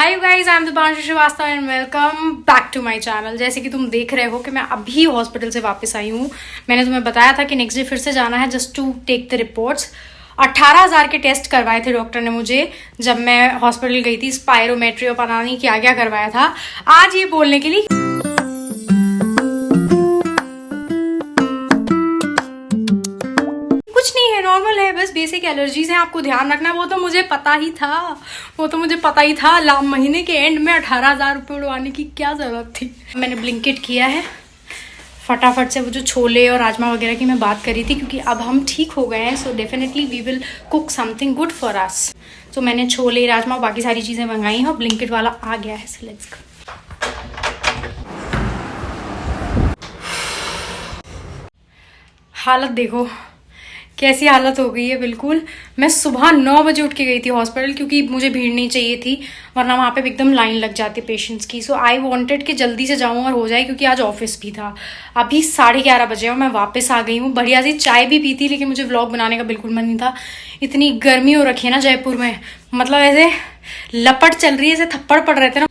Hi guys, I am Dipanshu Srivastava and welcome back to my channel. जैसे कि तुम देख रहे हो कि मैं अभी हॉस्पिटल से वापस आई हूँ। मैंने तुम्हें बताया था कि नेक्स्ट डे फिर से जाना है just to take the reports. 18,000 के टेस्ट करवाए थे डॉक्टर ने मुझे जब मैं हॉस्पिटल गई थी। स्पायरोमेट्री और पता नहीं क्या क्या करवाया था। आज ये बोलने के लिए कुछ नहीं है, नॉर्मल है, बस बेसिक एलर्जीज हैं। आपको ध्यान रखना है, वो तो मुझे पता ही था। महीने के एंड में 18,000 रुपये उड़वाने की क्या जरूरत थी। मैंने ब्लिंकिट किया है फटाफट से। वो जो छोले और राजमा वगैरह की मैं बात करी थी, क्योंकि अब हम ठीक हो गए हैं, so definitely we will cook something good for us. तो मैंने छोले राजमा बाकी सारी चीज़ें मंगाई हैं और ब्लिंकिट वाला आ गया है। So let's go. हालत देखो कैसी हालत हो गई है बिल्कुल। मैं सुबह 9 बजे उठ के गई थी हॉस्पिटल, क्योंकि मुझे भीड़ नहीं चाहिए थी, वरना वहाँ पे एकदम लाइन लग जाती पेशेंट्स की। सो आई वांटेड कि जल्दी से जाऊँ और हो जाए, क्योंकि आज ऑफिस भी था। अभी 11:30 बजे और मैं वापस आ गई हूँ। बढ़िया सी चाय भी पी थी, लेकिन मुझे व्लॉग बनाने का बिल्कुल मन नहीं था। इतनी गर्मी हो रखी है ना जयपुर में, मतलब ऐसे लपट चल रही है, ऐसे थप्पड़ पड़ रहे थे ना।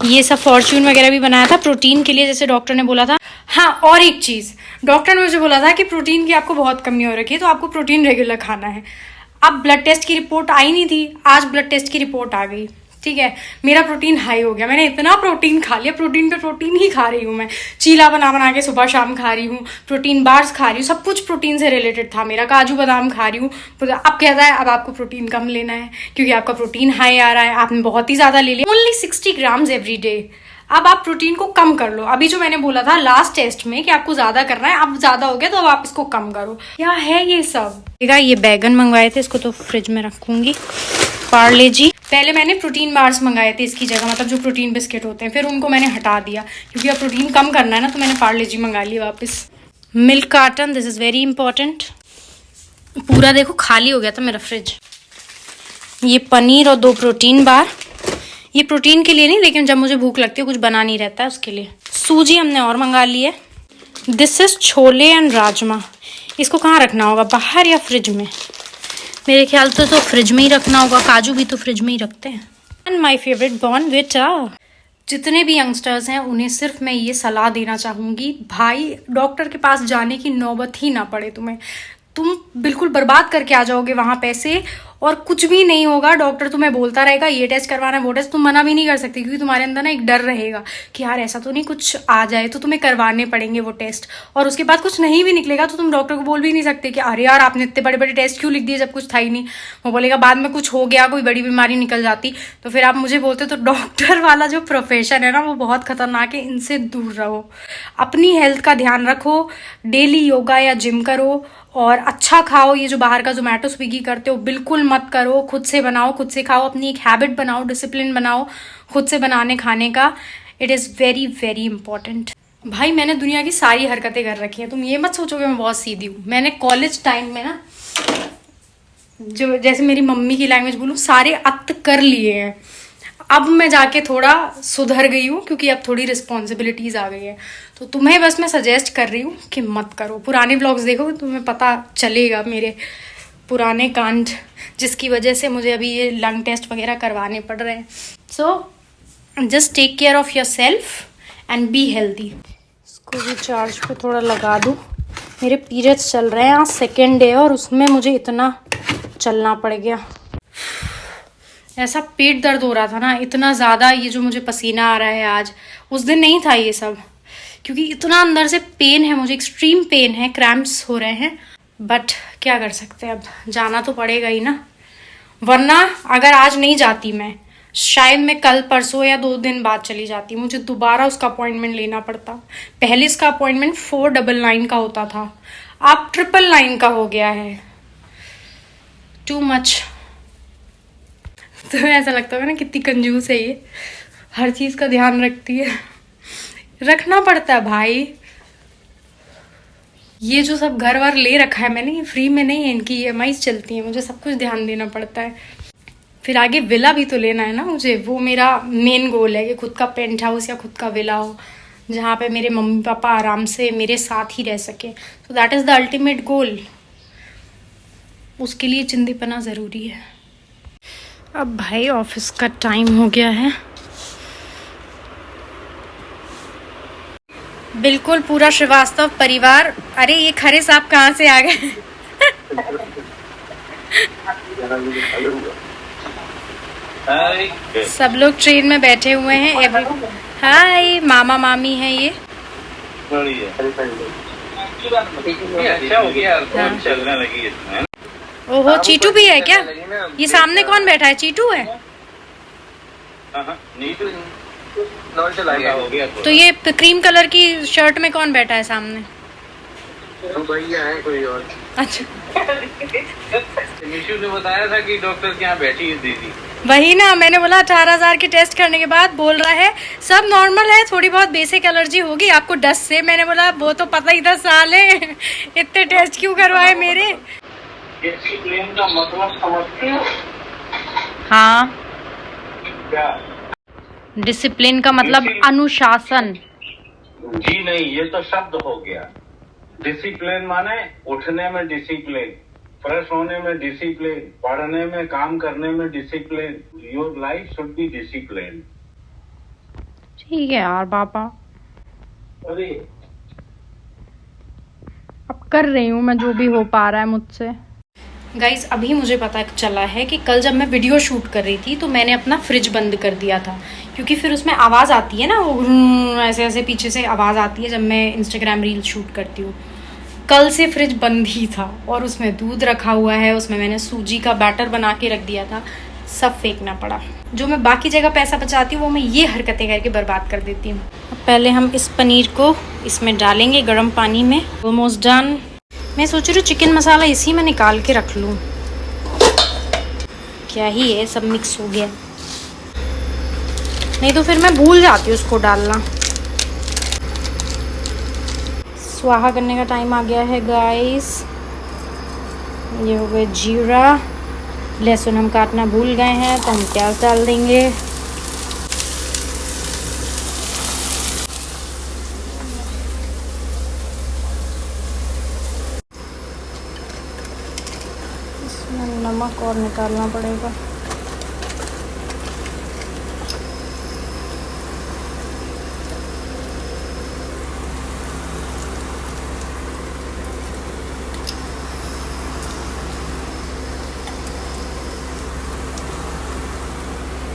ये सब फॉर्च्यून वगैरह भी बनाया था प्रोटीन के लिए, जैसे डॉक्टर ने बोला था। हाँ, और एक चीज़, डॉक्टर ने मुझे बोला था कि प्रोटीन की आपको बहुत कमी हो रखी है, तो आपको प्रोटीन रेगुलर खाना है। अब ब्लड टेस्ट की रिपोर्ट आई नहीं थी, आज ब्लड टेस्ट की रिपोर्ट आ गई। ठीक है, मेरा प्रोटीन हाई हो गया। मैंने इतना प्रोटीन खा लिया, प्रोटीन पे प्रोटीन ही खा रही हूँ मैं। चीला बना के सुबह शाम खा रही हूँ, प्रोटीन बार्स खा रही हूँ, सब कुछ प्रोटीन से रिलेटेड था मेरा। काजू बादाम खा रही हूँ। अब कहता है अब आपको प्रोटीन कम लेना है, क्योंकि आपका प्रोटीन हाई आ रहा है, आपने बहुत ही ज़्यादा ले लिया। Only 60 grams every day. अब आप प्रोटीन को कम कर लो। अभी जो मैंने बोला था लास्ट टेस्ट में कि आपको ज्यादा करना है, अब ज्यादा हो गया तो अब आप इसको कम करो। क्या है ये सब। ये बैगन मंगवाए थे, इसको तो फ्रिज में रखूंगी। पार्ले जी, पहले मैंने प्रोटीन बार्स मंगाए थे इसकी जगह, मतलब जो प्रोटीन बिस्किट होते हैं, फिर उनको मैंने हटा दिया, क्योंकि अब प्रोटीन कम करना है ना, तो मैंने पार्ले जी मंगा लिया वापस। Milk carton, this is very important. पूरा देखो खाली हो गया था मेरा फ्रिज। ये पनीर और 2 प्रोटीन बार। ये प्रोटीन के लिए नहीं, लेकिन जब मुझे भूख लगती है, कुछ बना नहीं रहता है, उसके लिए। सूजी हमने और मंगा ली है। This is chole and rajma. इसको कहाँ रखना होगा, बाहर या फ्रिज में? मेरे ख्याल से तो फ्रिज में ही रखना होगा। काजू भी तो फ्रिज में ही रखते हैं। And my favourite Bournvita. जितने भी यंगस्टर्स हैं उन्हें सिर्फ मैं ये सलाह देना चाहूँगी, भाई डॉक्टर के पास जाने की नौबत ही ना पड़े तुम्हें। तुम बिल्कुल बर्बाद करके आ जाओगे वहाँ पैसे, और कुछ भी नहीं होगा। डॉक्टर तुम्हें बोलता रहेगा ये टेस्ट करवाना है, वो टेस्ट। तुम मना भी नहीं कर सकती, क्योंकि तुम्हारे अंदर ना एक डर रहेगा कि यार ऐसा तो नहीं कुछ आ जाए, तो तुम्हें करवाने पड़ेंगे वो टेस्ट। और उसके बाद कुछ नहीं भी निकलेगा तो तुम डॉक्टर को बोल भी नहीं सकते कि अरे यार आपने इतने बड़े बड़े टेस्ट क्यों लिख दिए जब कुछ था ही नहीं। वो बोलेगा बाद में कुछ हो गया, कोई बड़ी बीमारी निकल जाती, तो फिर आप मुझे बोलते। तो डॉक्टर वाला जो प्रोफेशन है ना, वो बहुत खतरनाक है। इनसे दूर रहो, अपनी हेल्थ का ध्यान रखो, डेली योगा या जिम करो, और अच्छा खाओ। ये जो बाहर का जोमेटो स्विगी करते हो बिल्कुल मत करो। खुद से बनाओ, खुद से खाओ। अपनी एक हैबिट बनाओ, डिसिप्लिन बनाओ खुद से बनाने खाने का। It is very very important. भाई मैंने दुनिया की सारी हरकतें कर रखी हैं, तुम ये मत सोचो कि मैं बहुत सीधी हूँ। मैंने कॉलेज टाइम में ना, जो जैसे मेरी मम्मी की लैंग्वेज बोलूँ, सारे अत्त कर लिए हैं। अब मैं जाके थोड़ा सुधर गई हूँ, क्योंकि अब थोड़ी रिस्पॉन्सिबिलिटीज़ आ गई है। तो तुम्हें बस मैं सजेस्ट कर रही हूँ कि मत करो। पुराने ब्लॉग्स देखो, तुम्हें पता चलेगा मेरे पुराने कांड, जिसकी वजह से मुझे अभी ये लंग टेस्ट वगैरह करवाने पड़ रहे हैं। So just take care of your self and be healthy. इसको भी चार्ज पे थोड़ा लगा दूँ। मेरे पीरियड्स चल रहे हैं, आज 2nd डे, और उसमें मुझे इतना चलना पड़ गया। ऐसा पेट दर्द हो रहा था ना इतना ज़्यादा, ये जो मुझे पसीना आ रहा है आज, उस दिन नहीं था ये सब, क्योंकि इतना अंदर से पेन है मुझे, एक्सट्रीम पेन है, क्रैम्प्स हो रहे हैं। बट क्या कर सकते हैं, अब जाना तो पड़ेगा ही ना। वरना अगर आज नहीं जाती मैं, शायद मैं कल परसों या 2 दिन बाद चली जाती। मुझे दोबारा उसका अपॉइंटमेंट लेना पड़ता। पहले इसका अपॉइंटमेंट 499 का होता था, अब 999 का हो गया है। Too much. तो ऐसा लगता होगा ना कितनी कंजूस है ये, हर चीज़ का ध्यान रखती है। रखना पड़ता है भाई। ये जो सब घर वर ले रखा है मैंने, ये फ्री में नहीं है, इनकी EMI चलती है, मुझे सब कुछ ध्यान देना पड़ता है। फिर आगे विला भी तो लेना है ना मुझे, वो मेरा मेन गोल है कि खुद का पेंट हाउस या खुद का विला हो, जहाँ पे मेरे मम्मी पापा आराम से मेरे साथ ही रह सके। So that is the ultimate goal. उसके लिए चिंदीपना ज़रूरी है। अब भाई ऑफिस का टाइम हो गया है। बिल्कुल पूरा श्रीवास्तव परिवार। अरे ये खरे साहब कहाँ से आ गए? सब लोग ट्रेन में बैठे हुए हैं। हाय, मामा मामी है ये। अच्छा हो गया, फोन चलने लगी इसमें। ओहो, चीटू भी है क्या? ये सामने कौन बैठा है? चीटू है? तो ये क्रीम कलर की शर्ट में कौन बैठा है सामने? भैया है कोई और। अच्छा, निशु ने बताया था कि डॉक्टर के यहाँ बैठी है दीदी। वही ना, मैंने बोला 18,000 के टेस्ट करने के बाद बोल रहा है सब नॉर्मल है, थोड़ी बहुत बेसिक एलर्जी होगी आपको डस्ट से। मैंने बोला वो तो पता ही था साले, इतने टेस्ट क्यों करवाए मेरे? डिसिप्लिन का मतलब समझते हो? हाँ, क्या डिसिप्लिन का मतलब अनुशासन। जी नहीं, ये तो शब्द हो गया। डिसिप्लिन माने उठने में डिसिप्लिन, फ्रेश होने में डिसिप्लिन, पढ़ने में, काम करने में discipline. Your life should be discipline. ठीक है यार पापा, अरे अब कर रही हूँ मैं जो भी हो पा रहा है मुझसे। गाइज, अभी मुझे पता चला है कि कल जब मैं वीडियो शूट कर रही थी तो मैंने अपना फ्रिज बंद कर दिया था, क्योंकि फिर उसमें आवाज़ आती है ना, वो ऐसे ऐसे पीछे से आवाज़ आती है जब मैं इंस्टाग्राम रील शूट करती हूँ। कल से फ्रिज बंद ही था और उसमें दूध रखा हुआ है, उसमें मैंने सूजी का बैटर बना के रख दिया था, सब फेंकना पड़ा। जो मैं बाकी जगह पैसा बचाती हूँ वो मैं ये हरकतें करके बर्बाद कर देती हूँ। अब पहले हम इस पनीर को इसमें डालेंगे गर्म पानी में। Almost done. मैं सोच रही हूँ चिकन मसाला इसी में निकाल के रख लूँ। क्या ही है, सब मिक्स हो गया, नहीं तो फिर मैं भूल जाती हूँ उसको डालना। स्वाहा करने का टाइम आ गया है गाइस। ये हो गया जीरा। लहसुन हम काटना भूल गए हैं तो हम प्याज डाल देंगे। इसमें नमक और निकालना पड़ेगा।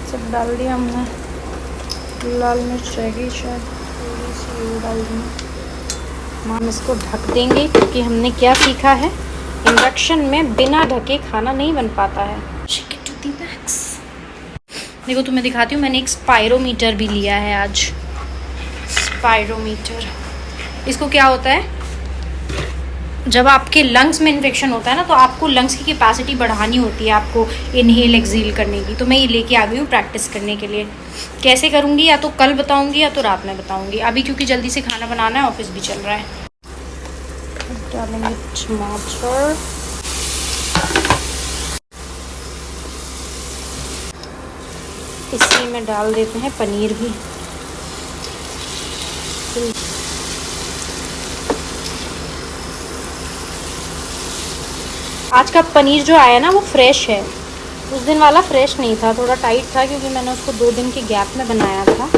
सब डाल दिया हमने। लाल मिर्च रहेगी शायद थोड़ी सी, वो डाल देंगे। हम इसको ढक देंगे क्योंकि हमने क्या सीखा है, इंडक्शन में बिना ढके खाना नहीं बन पाता है। देखो तुम्हें दिखाती हूँ, मैंने एक स्पायरोमीटर भी लिया है आज। स्पायरोमीटर, इसको क्या होता है, जब आपके लंग्स में इन्फेक्शन होता है ना तो आपको लंग्स की कैपेसिटी बढ़ानी होती है, आपको इनहेल एक्सहेल करने की। तो मैं ये लेके आ गई हूँ प्रैक्टिस करने के लिए। कैसे करूँगी या तो कल बताऊँगी या तो रात में बताऊँगी, अभी क्योंकि जल्दी से खाना बनाना है, ऑफिस भी चल रहा है। डालेंगे टमाटर, इसी में डाल देते हैं पनीर भी। आज का पनीर जो आया ना वो फ्रेश है, उस दिन वाला फ्रेश नहीं था, थोड़ा टाइट था क्योंकि मैंने उसको 2 दिन के गैप में बनाया था।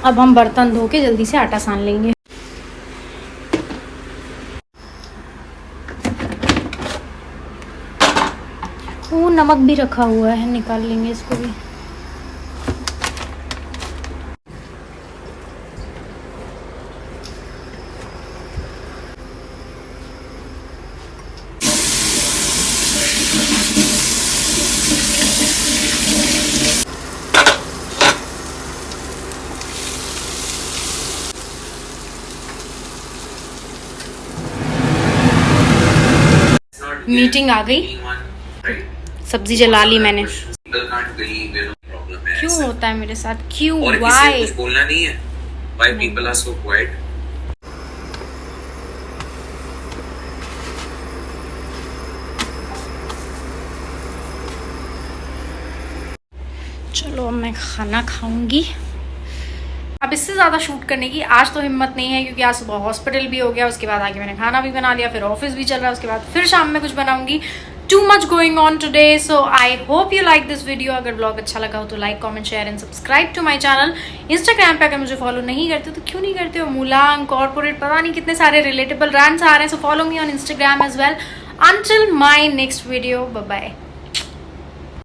अब हम बर्तन धो के जल्दी से आटा सान लेंगे। वो नमक भी रखा हुआ है, निकाल लेंगे इसको भी। मीटिंग आ गई, सब्जी जला ली मैंने। क्यों होता है मेरे साथ, क्यों, वाई? कुछ बोलना नहीं है। Why people are so quiet? चलो अब मैं खाना खाऊंगी। अब इससे ज़्यादा शूट करने की आज तो हिम्मत नहीं है, क्योंकि आज सुबह हॉस्पिटल भी हो गया, उसके बाद आगे मैंने खाना भी बना लिया, फिर ऑफिस भी चल रहा है, उसके बाद फिर शाम में कुछ बनाऊंगी। too much going on today. So I hope you like this video. अगर ब्लॉग अच्छा लगा हो तो like, comment, share and subscribe to my channel. Instagram पे अगर मुझे फॉलो नहीं करते तो क्यों नहीं करते हो? मुलांग कॉर्पोरेट पता नहीं कितने सारे रिलेटेबल रैंड्स आ रहे हैं. So follow me on Instagram as well. Until my next video, bye bye.